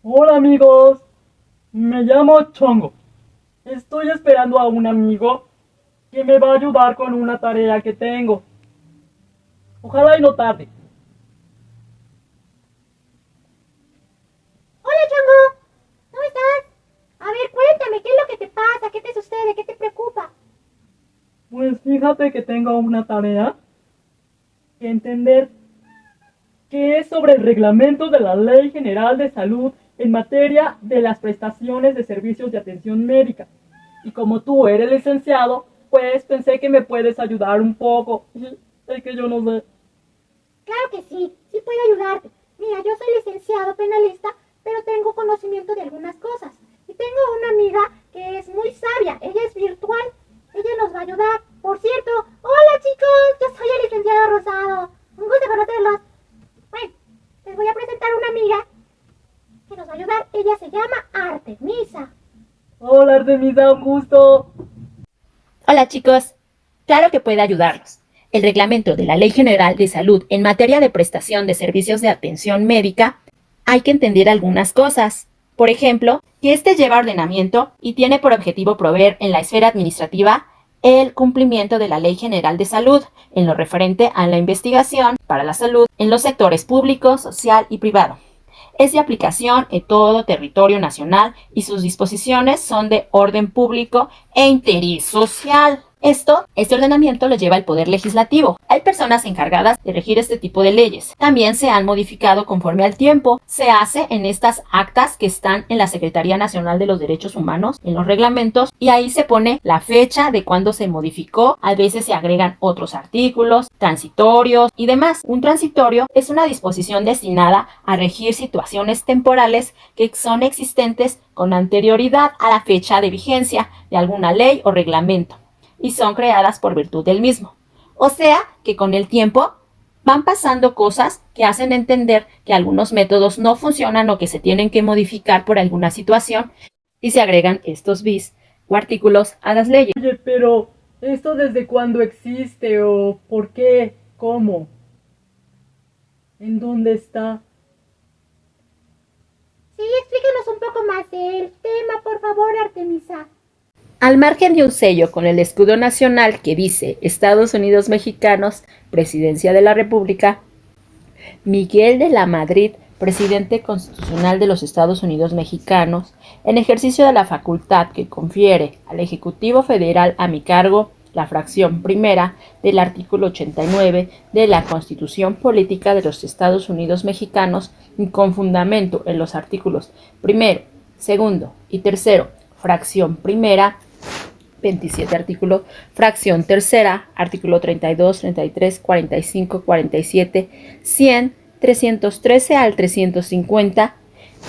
Hola amigos, me llamo Chongo. Estoy esperando a un amigo que me va a ayudar con una tarea que tengo. Ojalá y no tarde. Hola, Chango. ¿Cómo estás? A ver, cuéntame, ¿qué es lo que te pasa? ¿Qué te sucede? ¿Qué te preocupa? Pues fíjate que tengo una tarea que entender que es sobre el reglamento de la Ley General de Salud en materia de las prestaciones de servicios de atención médica. Y como tú eres licenciado, pues pensé que me puedes ayudar un poco. Es que yo no sé. Claro que sí, sí puedo ayudarte. Mira, yo soy licenciado penalista, pero tengo conocimiento de algunas cosas. Y tengo una amiga que es muy sabia, ella es virtual. Ella nos va a ayudar. Por cierto, hola chicos, yo soy el licenciado Rosado. Un gusto conocerlos. Bueno, les voy a presentar una amiga que nos va a ayudar. Ella se llama Artemisa. Hola Artemisa, un gusto. Hola chicos, claro que puede ayudarlos. El reglamento de la Ley General de Salud en materia de prestación de servicios de atención médica, hay que entender algunas cosas. Por ejemplo, que este lleva ordenamiento y tiene por objetivo proveer en la esfera administrativa el cumplimiento de la Ley General de Salud en lo referente a la investigación para la salud en los sectores público, social y privado. Es de aplicación en todo territorio nacional y sus disposiciones son de orden público e interés social. Este ordenamiento lo lleva el Poder Legislativo. Hay personas encargadas de regir este tipo de leyes. También se han modificado conforme al tiempo. Se hace en estas actas que están en la Secretaría Nacional de los Derechos Humanos, en los reglamentos, y ahí se pone la fecha de cuando se modificó. A veces se agregan otros artículos, transitorios y demás. Un transitorio es una disposición destinada a regir situaciones temporales que son existentes con anterioridad a la fecha de vigencia de alguna ley o reglamento y son creadas por virtud del mismo. O sea que con el tiempo van pasando cosas que hacen entender que algunos métodos no funcionan o que se tienen que modificar por alguna situación y se agregan estos bis o artículos a las leyes. Oye, pero ¿esto desde cuándo existe o por qué? ¿Cómo? ¿En dónde está? Sí, explícanos un poco más del tema, por favor, Artemisa. Al margen de un sello con el escudo nacional que dice Estados Unidos Mexicanos, Presidencia de la República, Miguel de la Madrid, presidente constitucional de los Estados Unidos Mexicanos, en ejercicio de la facultad que confiere al Ejecutivo Federal a mi cargo la fracción primera del artículo 89 de la Constitución Política de los Estados Unidos Mexicanos y con fundamento en los artículos primero, segundo y tercero, fracción primera, 27 artículo, fracción tercera, artículo 32, 33, 45, 47, 100, 313 al 350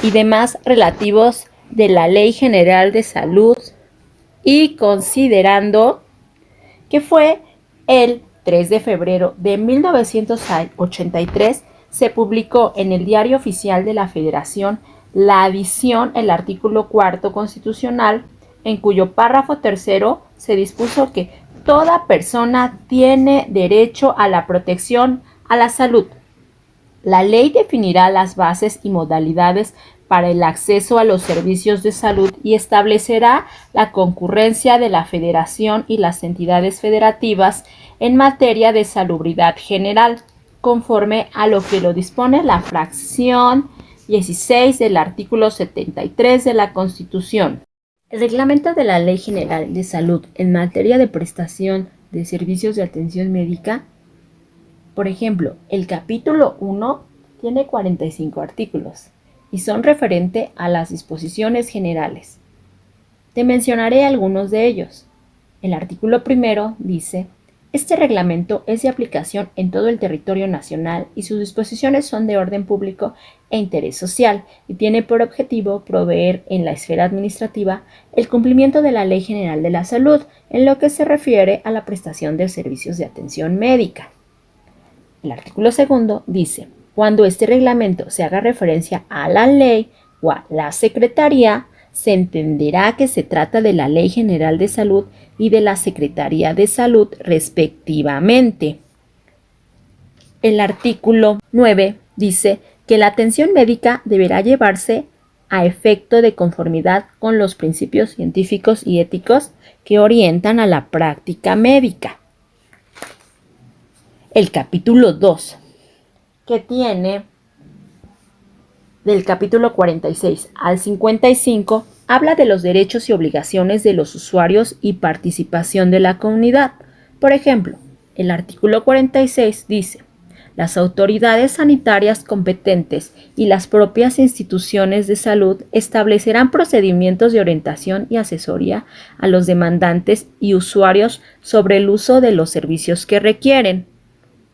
y demás relativos de la Ley General de Salud y considerando que fue el 3 de febrero de 1983 se publicó en el Diario Oficial de la Federación la adición el artículo cuarto constitucional en cuyo párrafo tercero se dispuso que toda persona tiene derecho a la protección a la salud. La ley definirá las bases y modalidades para el acceso a los servicios de salud y establecerá la concurrencia de la Federación y las entidades federativas en materia de salubridad general, conforme a lo que lo dispone la fracción 16 del artículo 73 de la Constitución. El reglamento de la Ley General de Salud en materia de prestación de servicios de atención médica, por ejemplo, el capítulo 1 tiene 45 artículos y son referente a las disposiciones generales. Te mencionaré algunos de ellos. El artículo primero dice: este reglamento es de aplicación en todo el territorio nacional y sus disposiciones son de orden público e interés social y tiene por objetivo proveer en la esfera administrativa el cumplimiento de la Ley General de la Salud en lo que se refiere a la prestación de servicios de atención médica. El artículo segundo dice: cuando este reglamento se haga referencia a la ley o a la Secretaría, se entenderá que se trata de la Ley General de Salud y de la Secretaría de Salud respectivamente. El artículo 9 dice que la atención médica deberá llevarse a efecto de conformidad con los principios científicos y éticos que orientan a la práctica médica. El capítulo 2, que tiene del capítulo 46 al 55, habla de los derechos y obligaciones de los usuarios y participación de la comunidad. Por ejemplo, el artículo 46 dice: las autoridades sanitarias competentes y las propias instituciones de salud establecerán procedimientos de orientación y asesoría a los demandantes y usuarios sobre el uso de los servicios que requieren.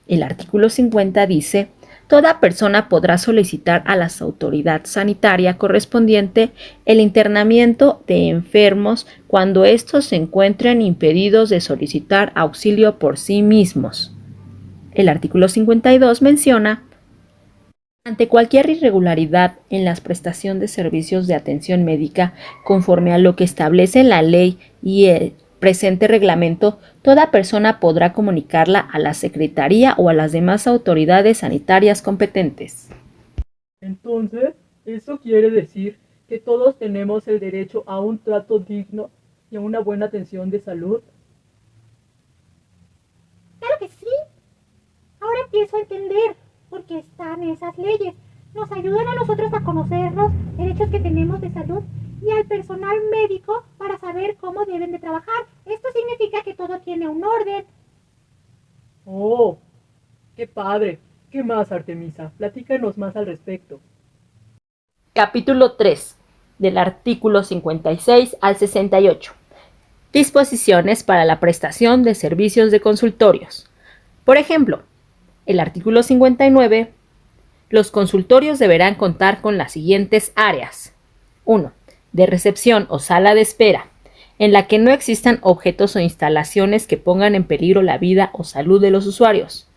El artículo 50 dice: toda persona podrá solicitar a la autoridad sanitaria correspondiente el internamiento de enfermos cuando estos se encuentren impedidos de solicitar auxilio por sí mismos. El artículo 52 menciona: ante cualquier irregularidad en la prestación de servicios de atención médica, conforme a lo que establece la ley y el presente reglamento, toda persona podrá comunicarla a la Secretaría o a las demás autoridades sanitarias competentes. Entonces, eso quiere decir que todos tenemos el derecho a un trato digno y a una buena atención de salud. Claro que sí. Ahora empiezo a entender por qué están esas leyes. Nos ayudan a nosotros a conocer los derechos que tenemos de salud y al personal médico para saber cómo deben de trabajar. Esto significa que todo tiene un orden. ¡Oh! ¡Qué padre! ¿Qué más, Artemisa? Platícanos más al respecto. Capítulo 3, del artículo 56 al 68. Disposiciones para la prestación de servicios de consultorios. Por ejemplo, el artículo 59, los consultorios deberán contar con las siguientes áreas. 1. De recepción o sala de espera, en la que no existan objetos o instalaciones que pongan en peligro la vida o salud de los usuarios.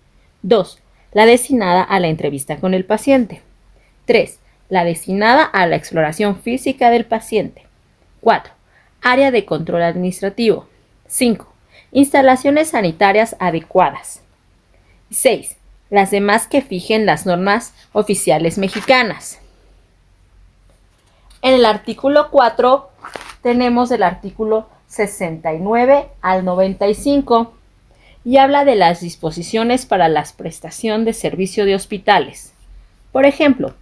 2. La destinada a la entrevista con el paciente. 3. La destinada a la exploración física del paciente. 4. Área de control administrativo. 5. Instalaciones sanitarias adecuadas. 6. Las demás que fijen las normas oficiales mexicanas. En el artículo 4 tenemos el artículo 69 al 95 y habla de las disposiciones para la prestación de servicio de hospitales. Por ejemplo,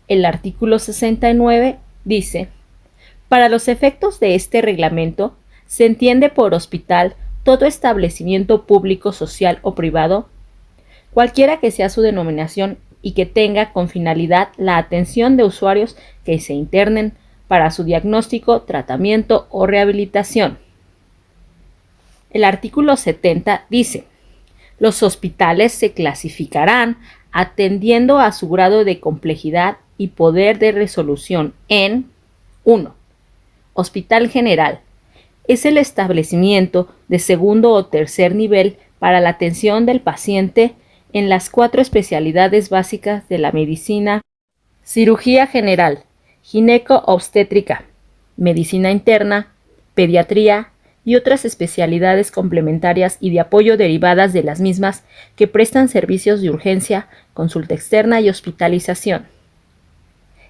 el artículo 69 dice: para los efectos de este reglamento, se entiende por hospital todo establecimiento público, social o privado, cualquiera que sea su denominación y que tenga con finalidad la atención de usuarios que se internen para su diagnóstico, tratamiento o rehabilitación. El artículo 70 dice: los hospitales se clasificarán atendiendo a su grado de complejidad y poder de resolución en 1. Hospital general. Es el establecimiento de segundo o tercer nivel para la atención del paciente en las 4 especialidades básicas de la medicina: cirugía general, gineco-obstétrica, medicina interna, pediatría y otras especialidades complementarias y de apoyo derivadas de las mismas que prestan servicios de urgencia, consulta externa y hospitalización.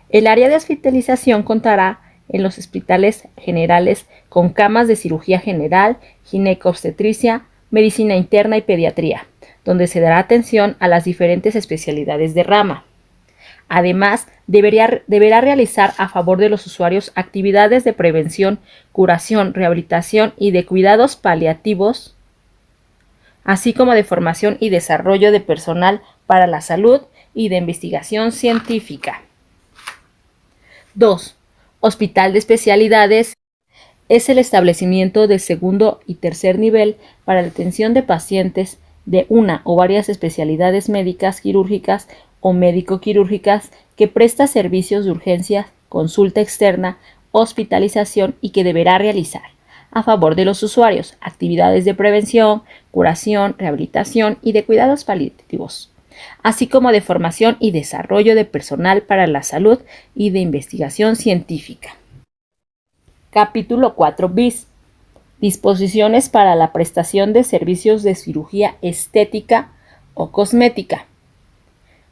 El área de hospitalización contará en los hospitales generales con camas de cirugía general, gineco-obstetricia, medicina interna y pediatría, donde se dará atención a las diferentes especialidades de rama. Además, deberá realizar a favor de los usuarios actividades de prevención, curación, rehabilitación y de cuidados paliativos, así como de formación y desarrollo de personal para la salud y de investigación científica. 2. Hospital de especialidades. Es el establecimiento de segundo y tercer nivel para la atención de pacientes de una o varias especialidades médicas, quirúrgicas o médico-quirúrgicas que presta servicios de urgencia, consulta externa, hospitalización y que deberá realizar a favor de los usuarios actividades de prevención, curación, rehabilitación y de cuidados paliativos, así como de formación y desarrollo de personal para la salud y de investigación científica. Capítulo 4 bis. Disposiciones para la prestación de servicios de cirugía estética o cosmética.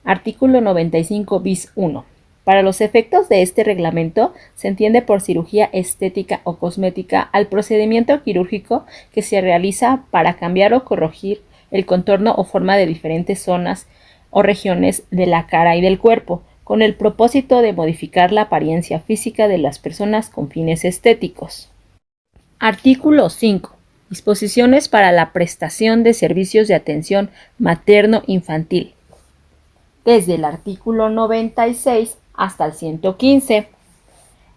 Artículo 95 bis 1. Para los efectos de este reglamento, se entiende por cirugía estética o cosmética al procedimiento quirúrgico que se realiza para cambiar o corregir el contorno o forma de diferentes zonas o regiones de la cara y del cuerpo, con el propósito de modificar la apariencia física de las personas con fines estéticos. Artículo 5. Disposiciones para la prestación de servicios de atención materno-infantil. Desde el artículo 96 hasta el 115.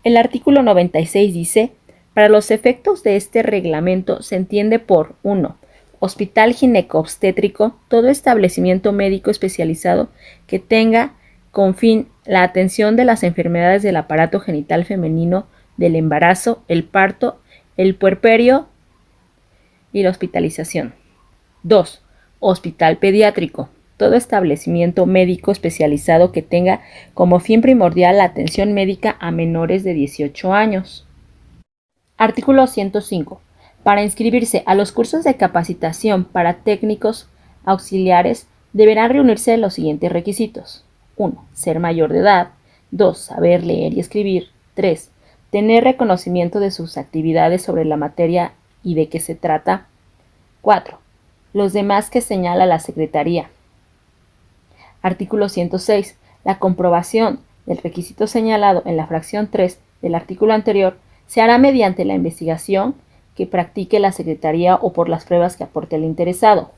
El artículo 96 dice: para los efectos de este reglamento se entiende por 1. Hospital gineco-obstétrico, todo establecimiento médico especializado que tenga con fin la atención de las enfermedades del aparato genital femenino, del embarazo, el parto, el puerperio y la hospitalización. 2. Hospital pediátrico, todo establecimiento médico especializado que tenga como fin primordial la atención médica a menores de 18 años. Artículo 105. Para inscribirse a los cursos de capacitación para técnicos auxiliares deberán reunirse los siguientes requisitos. 1. Ser mayor de edad. 2. Saber leer y escribir. 3. Tener reconocimiento de sus actividades sobre la materia y de qué se trata. 4. Los demás que señala la Secretaría. Artículo 106. La comprobación del requisito señalado en la fracción 3 del artículo anterior se hará mediante la investigación que practique la Secretaría o por las pruebas que aporte el interesado.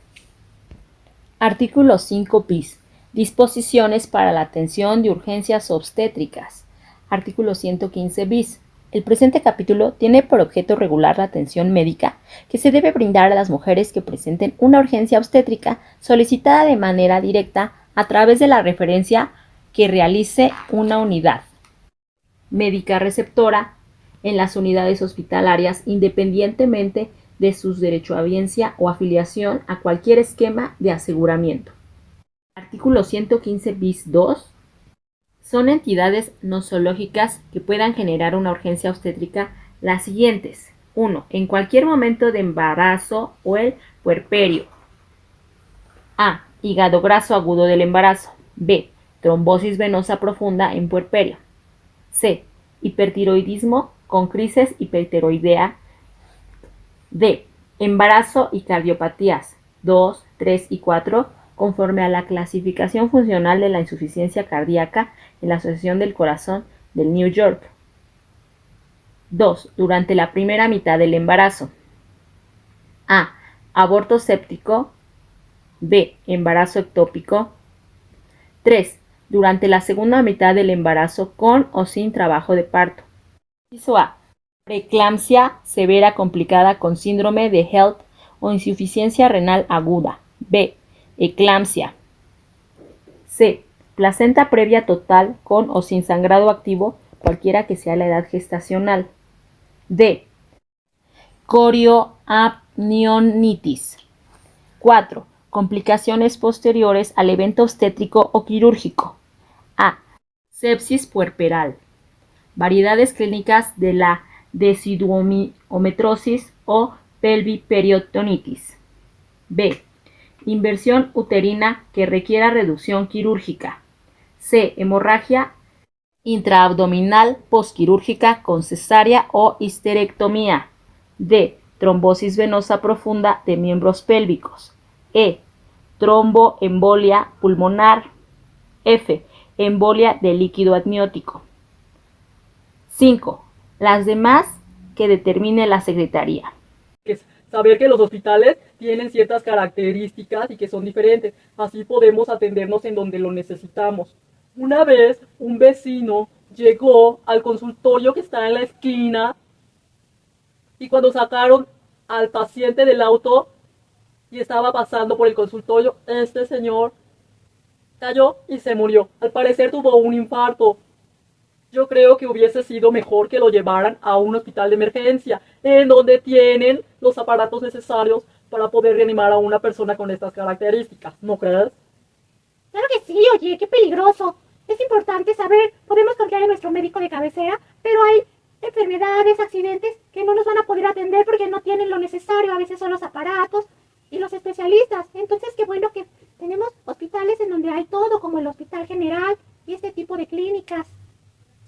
Artículo 5 bis. Disposiciones para la atención de urgencias obstétricas. Artículo 115 bis. El presente capítulo tiene por objeto regular la atención médica que se debe brindar a las mujeres que presenten una urgencia obstétrica solicitada de manera directa a través de la referencia que realice una unidad médica receptora en las unidades hospitalarias, independientemente de su derechohabiencia o afiliación a cualquier esquema de aseguramiento. Artículo 115 bis 2. Son entidades nosológicas que puedan generar una urgencia obstétrica las siguientes. 1. En cualquier momento de embarazo o el puerperio. A. Hígado graso agudo del embarazo. B. Trombosis venosa profunda en puerperio. C. Hipertiroidismo con crisis hipertiroidea. D. Embarazo y cardiopatías 2, 3 y 4, conforme a la clasificación funcional de la insuficiencia cardíaca en la Asociación del Corazón del New York. 2. Durante la primera mitad del embarazo. A. Aborto séptico. B. Embarazo ectópico. 3. Durante la segunda mitad del embarazo con o sin trabajo de parto. Inciso A. Preeclampsia severa complicada con síndrome de HELLP o insuficiencia renal aguda. B. Eclampsia. C. Placenta previa total con o sin sangrado activo, cualquiera que sea la edad gestacional. D. Corioamnionitis. 4. Complicaciones posteriores al evento obstétrico o quirúrgico. A. Sepsis puerperal. Variedades clínicas de la desiduometrosis o pelviperiotonitis. B. Inversión uterina que requiera reducción quirúrgica. C. Hemorragia intraabdominal posquirúrgica con cesárea o histerectomía. D. Trombosis venosa profunda de miembros pélvicos. E. Tromboembolia pulmonar. F. Embolia de líquido amniótico. 5. Las demás que determine la Secretaría. Saber que los hospitales tienen ciertas características y que son diferentes. Así podemos atendernos en donde lo necesitamos. Una vez un vecino llegó al consultorio que está en la esquina y cuando sacaron al paciente del auto y estaba pasando por el consultorio, este señor cayó y se murió. Al parecer tuvo un infarto. Yo creo que hubiese sido mejor que lo llevaran a un hospital de emergencia, en donde tienen los aparatos necesarios para poder reanimar a una persona con estas características, ¿no crees? Claro que sí, oye, qué peligroso. Es importante saber, podemos confiar en nuestro médico de cabecera, pero hay enfermedades, accidentes que no nos van a poder atender porque no tienen lo necesario. A veces son los aparatos y los especialistas. Entonces, qué bueno que tenemos hospitales en donde hay todo, como el Hospital General y este tipo de clínicas.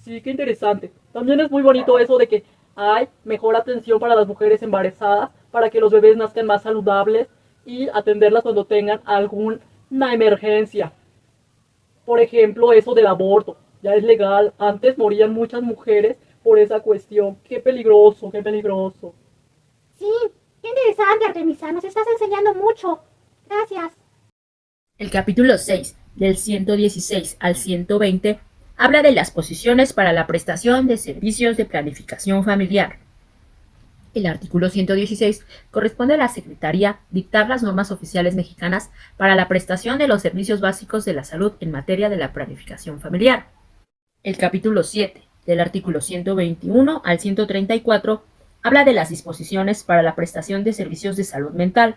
Sí, qué interesante. También es muy bonito eso de que hay mejor atención para las mujeres embarazadas, para que los bebés nazcan más saludables y atenderlas cuando tengan alguna emergencia. Por ejemplo, eso del aborto. Ya es legal. Antes morían muchas mujeres por esa cuestión. Qué peligroso, qué peligroso. Sí, qué interesante, Artemisa. Nos estás enseñando mucho. Gracias. El capítulo 6, del 116 al 120, habla de las posiciones para la prestación de servicios de planificación familiar. El artículo 116 corresponde a la Secretaría dictar las normas oficiales mexicanas para la prestación de los servicios básicos de la salud en materia de la planificación familiar. El capítulo 7, del artículo 121 al 134, habla de las disposiciones para la prestación de servicios de salud mental.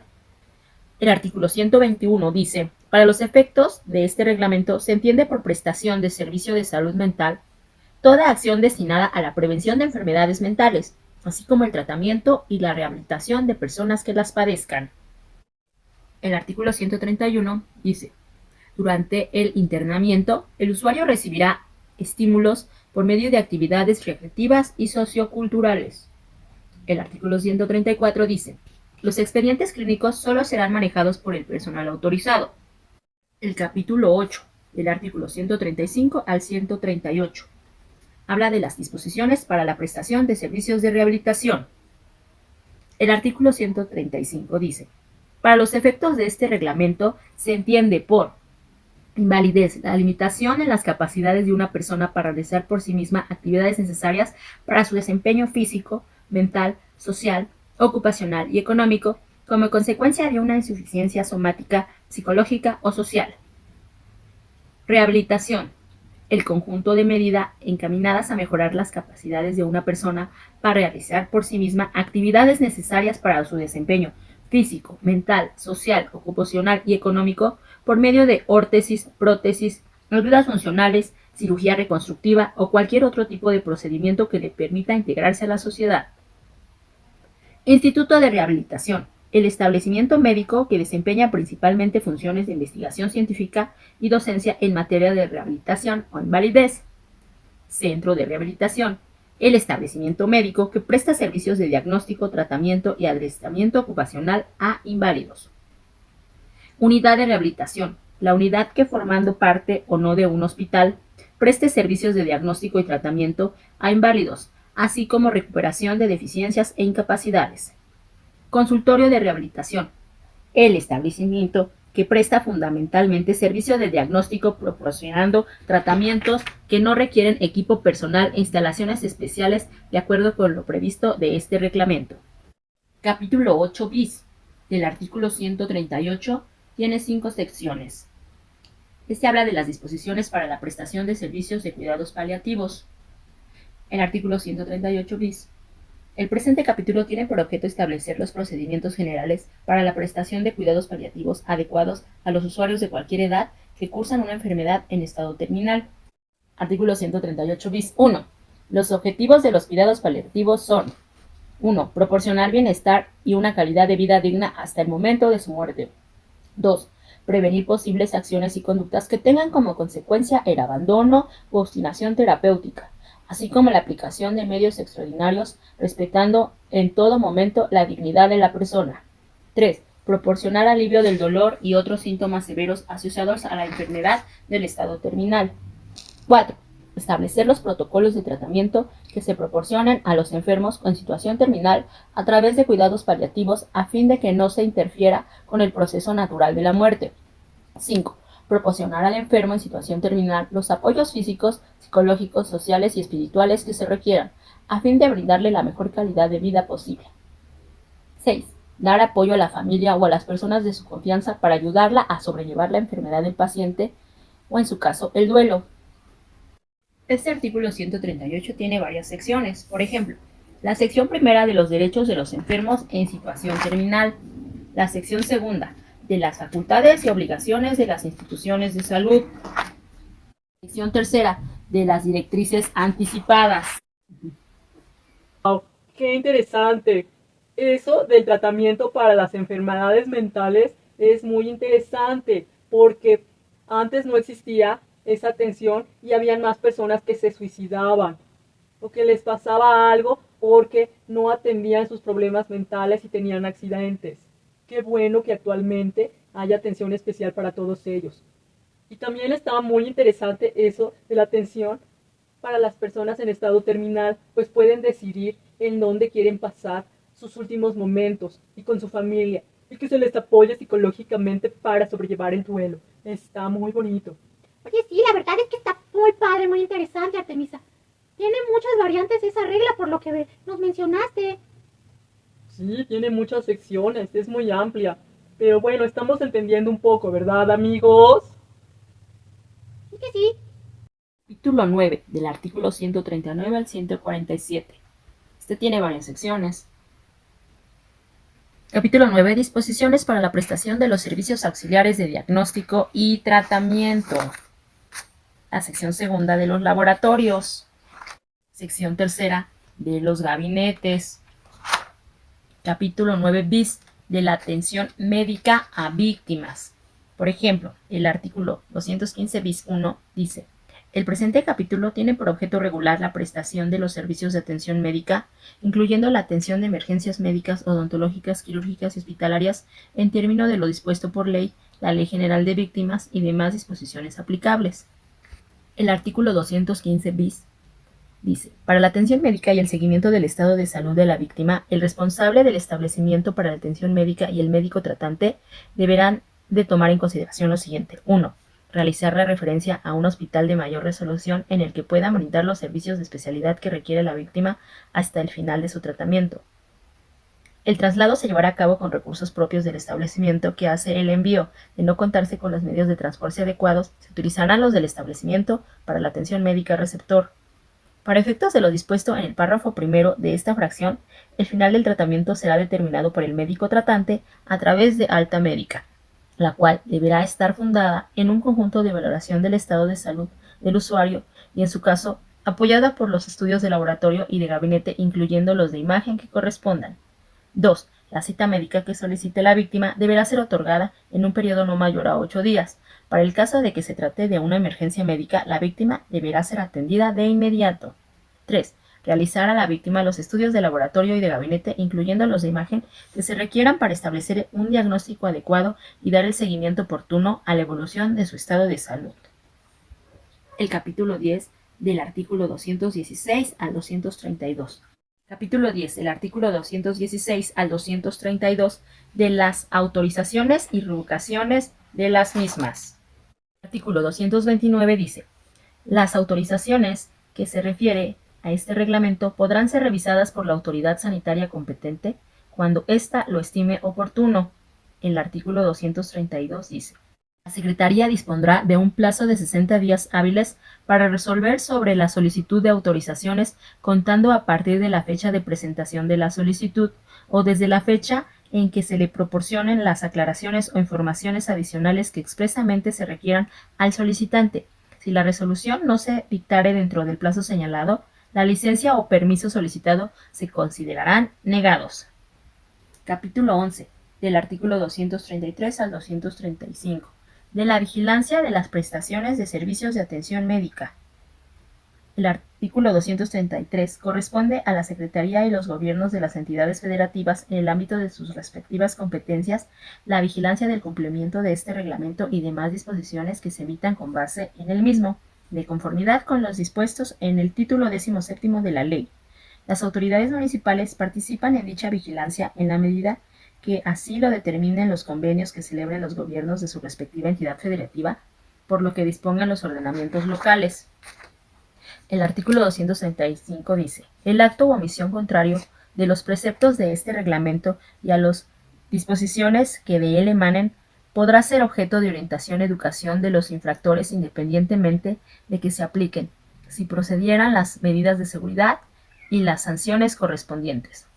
El artículo 121 dice: para los efectos de este reglamento se entiende por prestación de servicio de salud mental toda acción destinada a la prevención de enfermedades mentales, así como el tratamiento y la rehabilitación de personas que las padezcan. El artículo 131 dice: durante el internamiento, el usuario recibirá estímulos por medio de actividades recreativas y socioculturales. El artículo 134 dice: los expedientes clínicos solo serán manejados por el personal autorizado. El capítulo 8, del artículo 135 al 138, habla de las disposiciones para la prestación de servicios de rehabilitación. El artículo 135 dice: para los efectos de este reglamento se entiende por invalidez la limitación en las capacidades de una persona para realizar por sí misma actividades necesarias para su desempeño físico, mental, social, ocupacional y económico como consecuencia de una insuficiencia somática, psicológica o social. Rehabilitación: el conjunto de medidas encaminadas a mejorar las capacidades de una persona para realizar por sí misma actividades necesarias para su desempeño físico, mental, social, ocupacional y económico por medio de órtesis, prótesis, ayudas funcionales, cirugía reconstructiva o cualquier otro tipo de procedimiento que le permita integrarse a la sociedad. Instituto de Rehabilitación: el establecimiento médico que desempeña principalmente funciones de investigación científica y docencia en materia de rehabilitación o invalidez. Centro de Rehabilitación: el establecimiento médico que presta servicios de diagnóstico, tratamiento y adiestramiento ocupacional a inválidos. Unidad de Rehabilitación: la unidad que, formando parte o no de un hospital, preste servicios de diagnóstico y tratamiento a inválidos, así como recuperación de deficiencias e incapacidades. Consultorio de Rehabilitación: el establecimiento que presta fundamentalmente servicio de diagnóstico proporcionando tratamientos que no requieren equipo personal e instalaciones especiales de acuerdo con lo previsto de este reglamento. Capítulo 8 bis del artículo 138 tiene 5 secciones. Este habla de las disposiciones para la prestación de servicios de cuidados paliativos. El artículo 138 bis. El presente capítulo tiene por objeto establecer los procedimientos generales para la prestación de cuidados paliativos adecuados a los usuarios de cualquier edad que cursan una enfermedad en estado terminal. Artículo 138 bis 1. Los objetivos de los cuidados paliativos son: 1. Proporcionar bienestar y una calidad de vida digna hasta el momento de su muerte. 2. Prevenir posibles acciones y conductas que tengan como consecuencia el abandono u obstinación terapéutica, así como la aplicación de medios extraordinarios, respetando en todo momento la dignidad de la persona. 3. Proporcionar alivio del dolor y otros síntomas severos asociados a la enfermedad del estado terminal. 4. Establecer los protocolos de tratamiento que se proporcionen a los enfermos con situación terminal a través de cuidados paliativos a fin de que no se interfiera con el proceso natural de la muerte. 5. Proporcionar al enfermo en situación terminal los apoyos físicos, psicológicos, sociales y espirituales que se requieran, a fin de brindarle la mejor calidad de vida posible. 6. Dar apoyo a la familia o a las personas de su confianza para ayudarla a sobrellevar la enfermedad del paciente o, en su caso, el duelo. Este artículo 138 tiene varias secciones. Por ejemplo, la sección primera de los derechos de los enfermos en situación terminal. La sección segunda de las facultades y obligaciones de las instituciones de salud. Sección tercera de las directrices anticipadas. Wow, qué interesante. Eso del tratamiento para las enfermedades mentales es muy interesante porque antes no existía esa atención y habían más personas que se suicidaban o que les pasaba algo porque no atendían sus problemas mentales y tenían accidentes. Qué bueno que actualmente haya atención especial para todos ellos. Y también estaba muy interesante eso de la atención para las personas en estado terminal, pues pueden decidir en dónde quieren pasar sus últimos momentos y con su familia, y que se les apoye psicológicamente para sobrellevar el duelo. Está muy bonito. Oye, sí, la verdad es que está muy padre, muy interesante, Artemisa. Tiene muchas variantes esa regla por lo que nos mencionaste. Sí, tiene muchas secciones, es muy amplia. Pero bueno, estamos entendiendo un poco, ¿verdad, amigos? Sí que sí. Capítulo 9, del artículo 139 al 147. Este tiene varias secciones. Capítulo 9. Disposiciones para la prestación de los servicios auxiliares de diagnóstico y tratamiento. La sección segunda de los laboratorios. Sección tercera de los gabinetes. Capítulo 9 bis de la atención médica a víctimas. Por ejemplo, el artículo 215 bis 1 dice: el presente capítulo tiene por objeto regular la prestación de los servicios de atención médica, incluyendo la atención de emergencias médicas, odontológicas, quirúrgicas y hospitalarias, en términos de lo dispuesto por ley, la Ley General de Víctimas y demás disposiciones aplicables. El artículo 215 bis dice: para la atención médica y el seguimiento del estado de salud de la víctima, el responsable del establecimiento para la atención médica y el médico tratante deberán de tomar en consideración lo siguiente. 1. Realizar la referencia a un hospital de mayor resolución en el que puedan brindar los servicios de especialidad que requiere la víctima hasta el final de su tratamiento. El traslado se llevará a cabo con recursos propios del establecimiento que hace el envío. De no contarse con los medios de transporte adecuados, se utilizarán los del establecimiento para la atención médica receptor. Para efectos de lo dispuesto en el párrafo primero de esta fracción, el final del tratamiento será determinado por el médico tratante a través de alta médica, la cual deberá estar fundada en un conjunto de valoración del estado de salud del usuario y, en su caso, apoyada por los estudios de laboratorio y de gabinete, incluyendo los de imagen que correspondan. 2. La cita médica que solicite la víctima deberá ser otorgada en un periodo no mayor a 8 días. Para el caso de que se trate de una emergencia médica, la víctima deberá ser atendida de inmediato. 3. Realizar a la víctima los estudios de laboratorio y de gabinete, incluyendo los de imagen, que se requieran para establecer un diagnóstico adecuado y dar el seguimiento oportuno a la evolución de su estado de salud. El capítulo 10 del artículo 216 al 232. Capítulo 10, el artículo 216 al 232 de las autorizaciones y revocaciones de las mismas. Artículo 229 dice: las autorizaciones que se refiere a este reglamento podrán ser revisadas por la autoridad sanitaria competente cuando ésta lo estime oportuno. El artículo 232 dice: la Secretaría dispondrá de un plazo de 60 días hábiles para resolver sobre la solicitud de autorizaciones, contando a partir de la fecha de presentación de la solicitud o desde la fecha en que se le proporcionen las aclaraciones o informaciones adicionales que expresamente se requieran al solicitante. Si la resolución no se dictare dentro del plazo señalado, la licencia o permiso solicitado se considerarán negados. Capítulo 11. Del artículo 233 al 235. De la vigilancia de las prestaciones de servicios de atención médica. El artículo 233 corresponde a la Secretaría y los gobiernos de las entidades federativas, en el ámbito de sus respectivas competencias, la vigilancia del cumplimiento de este reglamento y demás disposiciones que se emitan con base en el mismo, de conformidad con los dispuestos en el título 17 de la ley. Las autoridades municipales participan en dicha vigilancia en la medida que así lo determinen los convenios que celebren los gobiernos de su respectiva entidad federativa, por lo que dispongan los ordenamientos locales. El artículo 235 dice: el acto u omisión contrario de los preceptos de este reglamento y a las disposiciones que de él emanen podrá ser objeto de orientación y educación de los infractores independientemente de que se apliquen, si procedieran, las medidas de seguridad y las sanciones correspondientes.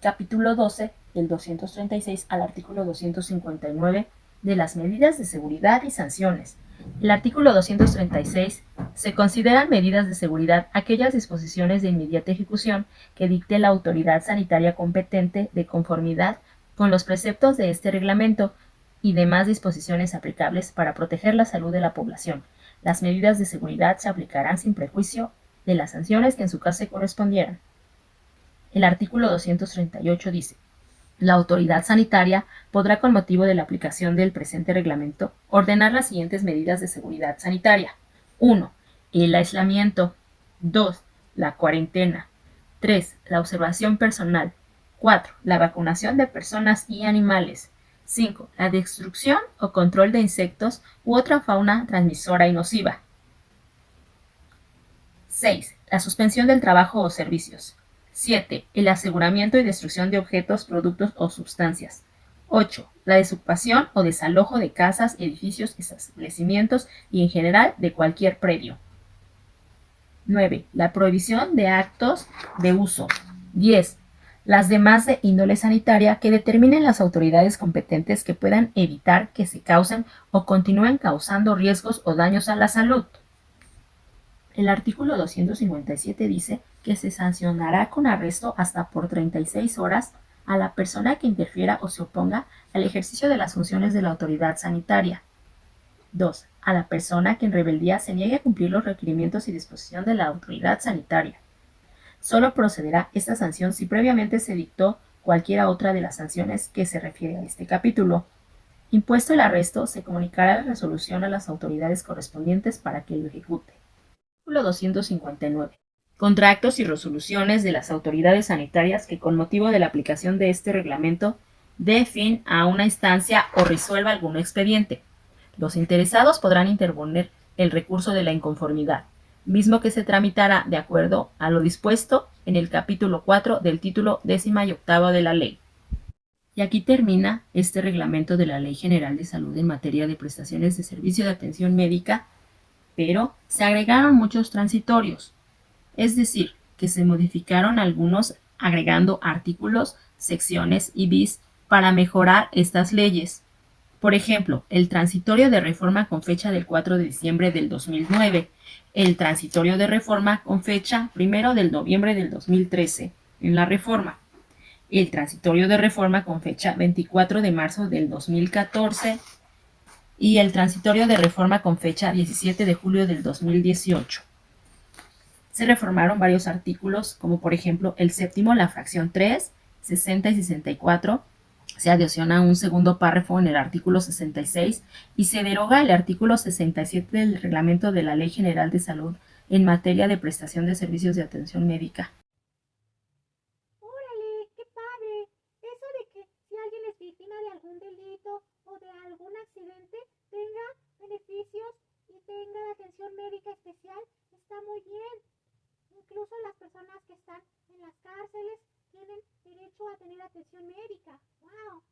Capítulo 12, del 236 al artículo 259 de las medidas de seguridad y sanciones. El artículo 236 se consideran medidas de seguridad aquellas disposiciones de inmediata ejecución que dicte la autoridad sanitaria competente de conformidad con los preceptos de este reglamento y demás disposiciones aplicables para proteger la salud de la población, Las medidas de seguridad se aplicarán sin prejuicio de las sanciones que en su caso correspondieran. El artículo 238 dice: la autoridad sanitaria podrá, con motivo de la aplicación del presente reglamento, ordenar las siguientes medidas de seguridad sanitaria. 1. El aislamiento. 2. La cuarentena. 3. La observación personal. 4. La vacunación de personas y animales. 5. La destrucción o control de insectos u otra fauna transmisora y nociva. 6. La suspensión del trabajo o servicios. 7. El aseguramiento y destrucción de objetos, productos o sustancias. 8. La desocupación o desalojo de casas, edificios, establecimientos y en general de cualquier predio. 9. La prohibición de actos de uso. 10. Las demás de índole sanitaria que determinen las autoridades competentes que puedan evitar que se causen o continúen causando riesgos o daños a la salud. El artículo 257 dice que se sancionará con arresto hasta por 36 horas a la persona que interfiera o se oponga al ejercicio de las funciones de la autoridad sanitaria. 2. A la persona que en rebeldía se niegue a cumplir los requerimientos y disposición de la autoridad sanitaria. Solo procederá esta sanción si previamente se dictó cualquiera otra de las sanciones que se refiere a este capítulo. Impuesto el arresto, se comunicará la resolución a las autoridades correspondientes para que lo ejecute. Artículo 259. Contra actos y resoluciones de las autoridades sanitarias que, con motivo de la aplicación de este reglamento, dé fin a una instancia o resuelva algún expediente. Los interesados podrán interponer el recurso de la inconformidad, mismo que se tramitará de acuerdo a lo dispuesto en el capítulo 4 del título 18 de la ley. Y aquí termina este reglamento de la Ley General de Salud en materia de prestaciones de servicio de atención médica, pero se agregaron muchos transitorios, es decir, que se modificaron algunos agregando artículos, secciones y bis para mejorar estas leyes. Por ejemplo, el transitorio de reforma con fecha del 4 de diciembre del 2009, el transitorio de reforma con fecha 1 de noviembre del 2013 en la reforma, el transitorio de reforma con fecha 24 de marzo del 2014 y el transitorio de reforma con fecha 17 de julio del 2018. Se reformaron varios artículos, como por ejemplo el séptimo, la fracción 3, 60 y 64. Se adiciona un segundo párrafo en el artículo 66 y se deroga el artículo 67 del Reglamento de la Ley General de Salud en materia de prestación de servicios de atención médica. ¡Órale! ¡Qué padre! Eso de que si alguien es víctima de algún delito o de algún accidente, tenga beneficios y tenga atención médica especial, está muy bien. Incluso las personas que están en las cárceles tienen derecho a tener atención médica. ¡Wow!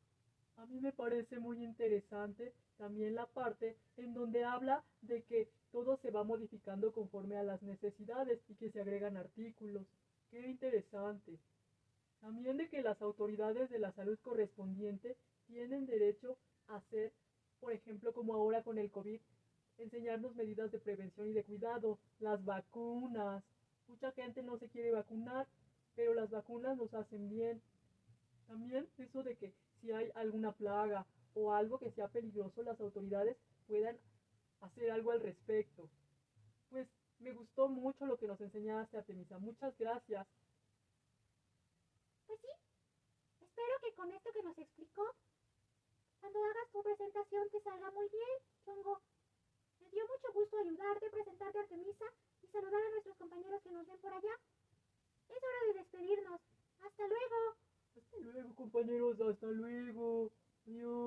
A mí me parece muy interesante también la parte en donde habla de que todo se va modificando conforme a las necesidades y que se agregan artículos. Qué interesante. También de que las autoridades de la salud correspondiente tienen derecho a hacer, por ejemplo, como ahora con el COVID, enseñarnos medidas de prevención y de cuidado, las vacunas. Mucha gente no se quiere vacunar, pero las vacunas nos hacen bien. También eso de que si hay alguna plaga o algo que sea peligroso, las autoridades puedan hacer algo al respecto. Pues me gustó mucho lo que nos enseñaste, Artemisa. Muchas gracias. Pues sí, espero que con esto que nos explicó, cuando hagas tu presentación te salga muy bien, Chongo. Me dio mucho gusto ayudarte, presentarte a Artemisa y saludar a nuestros compañeros que nos ven por allá. Es hora de despedirnos. ¡Hasta luego! Hasta luego, compañeros. Hasta luego. Adiós.